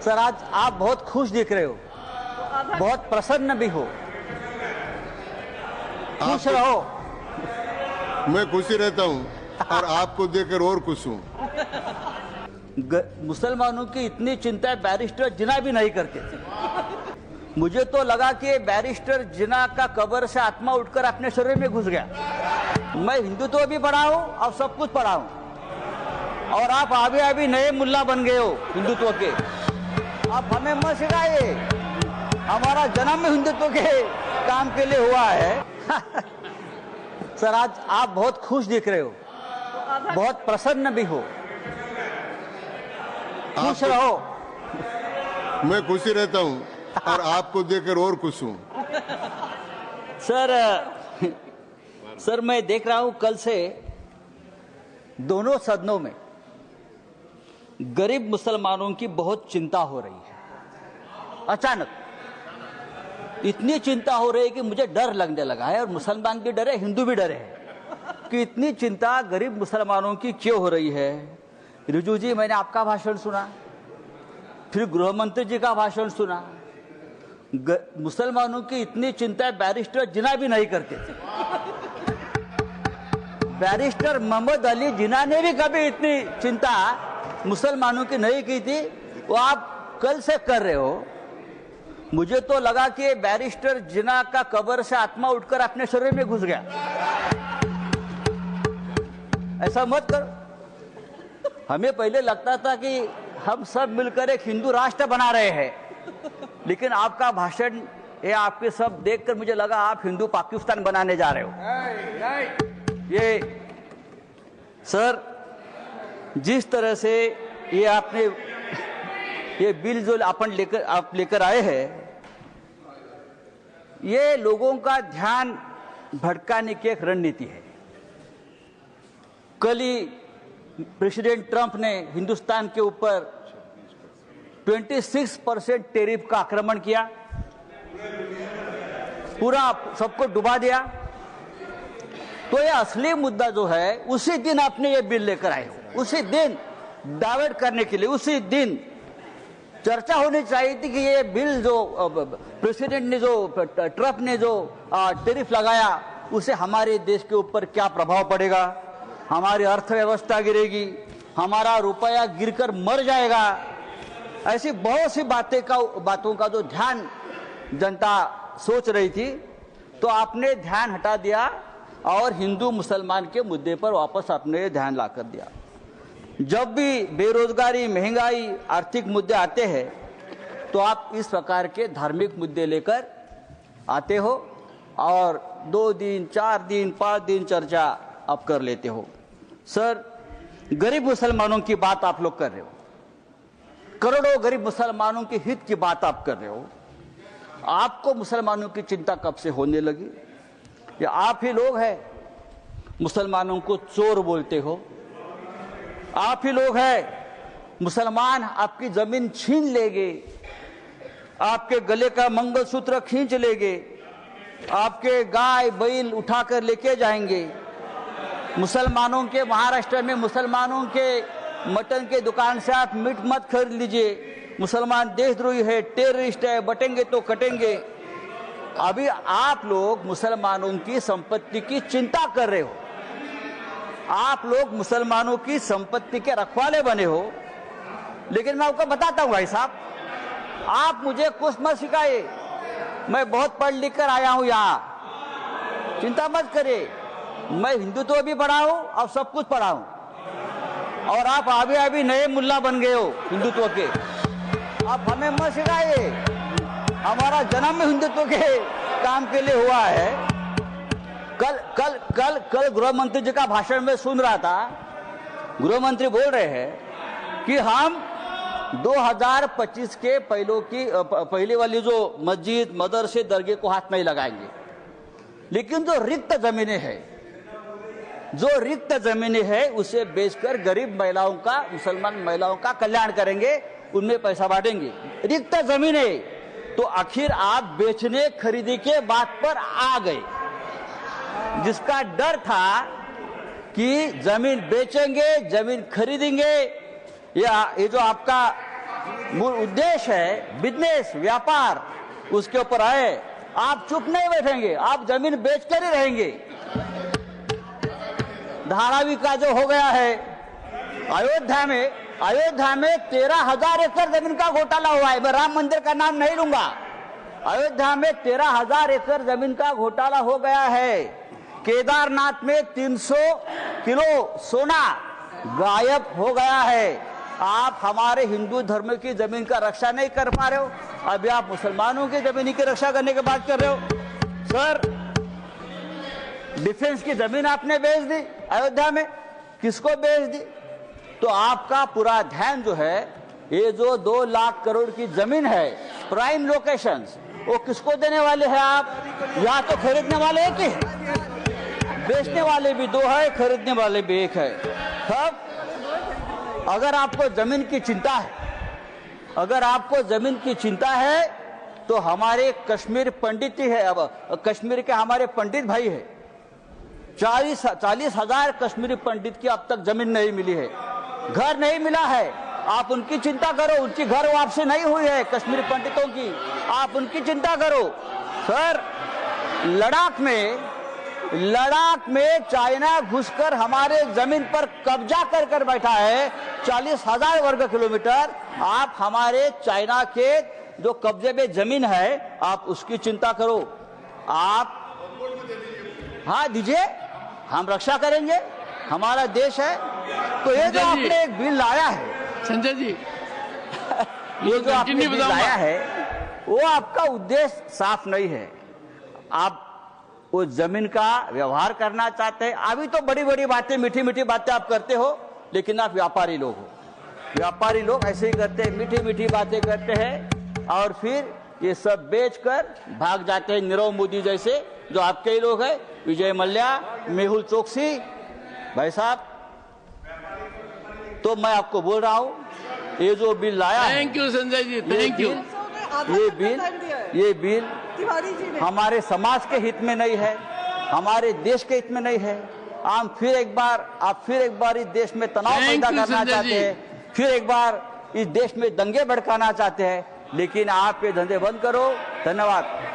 Sir, आज आप बहुत खुश दिख रहे हो, बहुत प्रसन्न भी हो। खुश रहो। मैं खुशी रहता हूँ और आपको देखकर और खुश हूँ। मुसलमानों की इतनी चिंता बैरिस्टर जिना भी नहीं करते थे। मुझे तो लगा कि बैरिस्टर जिना का कब्र से आत्मा उठकर अपने शरीर में घुस गया। मैं हिंदुत्व भी पढ़ा हूँ और सब कुछ पढ़ा हूँ, और आप अभी नए मुल्ला बन गए हो हिंदुत्व के। आप हमें मत सिखाइए, हमारा जन्म हिंदुत्व के काम के लिए हुआ है। सर, आज आप बहुत खुश दिख रहे हो, बहुत प्रसन्न भी हो। खुश रहो। मैं खुशी रहता हूँ और आपको देखकर और खुश हूँ। सर, मैं देख रहा हूं कल से दोनों सदनों में गरीब मुसलमानों की बहुत चिंता हो रही है। अचानक इतनी चिंता हो रही है कि मुझे डर लगने लगा है, और मुसलमान भी डरे, हिंदू भी डरे हैं कि इतनी चिंता गरीब मुसलमानों की क्यों हो रही है। रिजू जी, मैंने आपका भाषण सुना, फिर गृह मंत्री जी का भाषण सुना। मुसलमानों की इतनी चिंता बैरिस्टर जिना भी नहीं करते थे। बैरिस्टर मोहम्मद अली जिना ने भी कभी इतनी चिंता मुसलमानों की नहीं की थी, वो आप कल से कर रहे हो। मुझे तो लगा कि बैरिस्टर जिना का कब्र से आत्मा उठकर अपने शरीर में घुस गया। ऐसा मत करो। हमें पहले लगता था कि हम सब मिलकर एक हिंदू राष्ट्र बना रहे हैं, लेकिन आपका भाषण, ये आपके सब देखकर मुझे लगा आप हिंदू पाकिस्तान बनाने जा रहे हो। ये सर, जिस तरह से ये आपने ये बिल जो आप लेकर आए हैं, ये लोगों का ध्यान भटकाने की एक रणनीति है। कल ही प्रेसिडेंट ट्रंप ने हिंदुस्तान के ऊपर 26% टैरिफ का आक्रमण किया, पूरा सबको डुबा दिया। तो ये असली मुद्दा जो है, उसी दिन आपने ये बिल लेकर आए हो, उसी दिन डाइवर्ट करने के लिए, उसी दिन चर्चा होनी चाहिए थी कि ये बिल जो प्रेसिडेंट ने, जो ट्रंप ने जो टैरिफ लगाया, उसे हमारे देश के ऊपर क्या प्रभाव पड़ेगा, हमारी अर्थव्यवस्था गिरेगी, हमारा रुपया गिरकर मर जाएगा। ऐसी बहुत सी बातों का जो ध्यान जनता सोच रही थी, तो आपने ध्यान हटा दिया और हिंदू मुसलमान के मुद्दे पर वापस आपने ध्यान ला कर दिया। जब भी बेरोजगारी, महंगाई, आर्थिक मुद्दे आते हैं, तो आप इस प्रकार के धार्मिक मुद्दे लेकर आते हो और 2 दिन, 4 दिन, 5 दिन चर्चा आप कर लेते हो। सर, गरीब मुसलमानों की बात आप लोग कर रहे हो, करोड़ों गरीब मुसलमानों के हित की बात आप कर रहे हो। आपको मुसलमानों की चिंता कब से होने लगी? या आप ही लोग हैं मुसलमानों को चोर बोलते हो? आप ही लोग हैं मुसलमान आपकी जमीन छीन लेंगे, आपके गले का मंगलसूत्र खींच लेंगे, आपके गाय बैल उठाकर लेके जाएंगे। मुसलमानों के, महाराष्ट्र में मुसलमानों के मटन के दुकान से आप मीट मत खरीद लीजिए, मुसलमान देशद्रोही है, टेररिस्ट है, बटेंगे तो कटेंगे। अभी आप लोग मुसलमानों की संपत्ति की चिंता कर रहे हो, आप लोग मुसलमानों की संपत्ति के रखवाले बने हो। लेकिन मैं आपको बताता हूं भाई साहब, आप मुझे कुछ मत सिखाइए, मैं बहुत पढ़ लिख कर आया हूं यहाँ, चिंता मत करिए। मैं हिंदुत्व भी पढ़ा हूं और सब कुछ पढ़ा हूं, और आप अभी नए मुल्ला बन गए हो हिंदुत्व के। आप हमें मत सिखाइए, हमारा जन्म हिंदुत्व के काम के लिए हुआ है। कल गृह मंत्री जी का भाषण में सुन रहा था, गृह मंत्री बोल रहे हैं कि हम 2025 के पहले वाली जो मस्जिद, मदरसे, दरगाह को हाथ नहीं लगाएंगे, लेकिन जो रिक्त जमीनें हैं उसे बेचकर गरीब महिलाओं का, मुसलमान महिलाओं का कल्याण करेंगे, उनमें पैसा बांटेंगे। रिक्त जमीनें, तो आखिर आप बेचने खरीदी के बात पर आ गए। जिसका डर था कि जमीन बेचेंगे, जमीन खरीदेंगे, या ये जो आपका उद्देश्य है बिजनेस, व्यापार, उसके ऊपर आए। आप चुप नहीं बैठेंगे, आप जमीन बेचकर ही रहेंगे। धारावी का जो हो गया है अयोध्या में 13,000 एकड़ जमीन का घोटाला हुआ है। मैं राम मंदिर का नाम नहीं लूंगा। अयोध्या में 13,000 एकड़ जमीन का घोटाला हो गया है। केदारनाथ में 300 किलो सोना गायब हो गया है। आप हमारे हिंदू धर्म की जमीन का रक्षा नहीं कर पा रहे हो, अभी आप मुसलमानों की जमीन की रक्षा करने की बात कर रहे हो। सर, डिफेंस की जमीन आपने बेच दी अयोध्या में, किसको बेच दी? तो आपका पूरा ध्यान जो है, ये जो 2 लाख करोड़ की जमीन है प्राइम लोकेशंस, वो किसको देने वाले हैं आप? या तो खरीदने वाले एक ही, बेचने वाले भी 2 है, खरीदने वाले भी 1 है। तब अगर आपको जमीन की चिंता है, अगर आपको जमीन की चिंता है तो हमारे कश्मीर पंडित ही है। अब कश्मीर के हमारे पंडित भाई है, 40,000 कश्मीरी पंडित की अब तक जमीन नहीं मिली है, घर नहीं मिला है। आप उनकी चिंता करो, उनकी घर वापसी नहीं हुई है कश्मीरी पंडितों की, आप उनकी चिंता करो। सर, लद्दाख में चाइना घुसकर हमारे जमीन पर कब्जा कर बैठा है, 40,000 वर्ग किलोमीटर। आप हमारे चाइना के जो कब्जे में जमीन है, आप उसकी चिंता करो। आप हाँ दीजिए, हम रक्षा करेंगे, हमारा देश है। तो ये जो आपने एक बिल लाया है संजय जी, ये जो आपने बिल लाया है, वो आपका उद्देश्य साफ नहीं है। आप वो जमीन का व्यवहार करना चाहते हैं। अभी तो बड़ी बड़ी बातें, मीठी मीठी बातें आप करते हो, लेकिन आप व्यापारी लोग हो। व्यापारी लोग ऐसे ही करते हैं, मीठी मीठी बातें करते हैं और फिर ये सब बेचकर भाग जाते हैं। नीरव मोदी जैसे जो आपके ही लोग हैं, विजय मल्ल्या, मेहुल चोकसी भाई साहब। तो मैं आपको बोल रहा हूं, ये जो बिल लाया है, thank you Sanjay ji, thank you. ये बिल हमारे समाज के हित में नहीं है, हमारे देश के हित में नहीं है। आप फिर एक बार इस देश में तनाव पैदा करना चाहते हैं, फिर एक बार इस देश में दंगे भड़काना चाहते हैं, लेकिन आप ये धंधे बंद करो। धन्यवाद।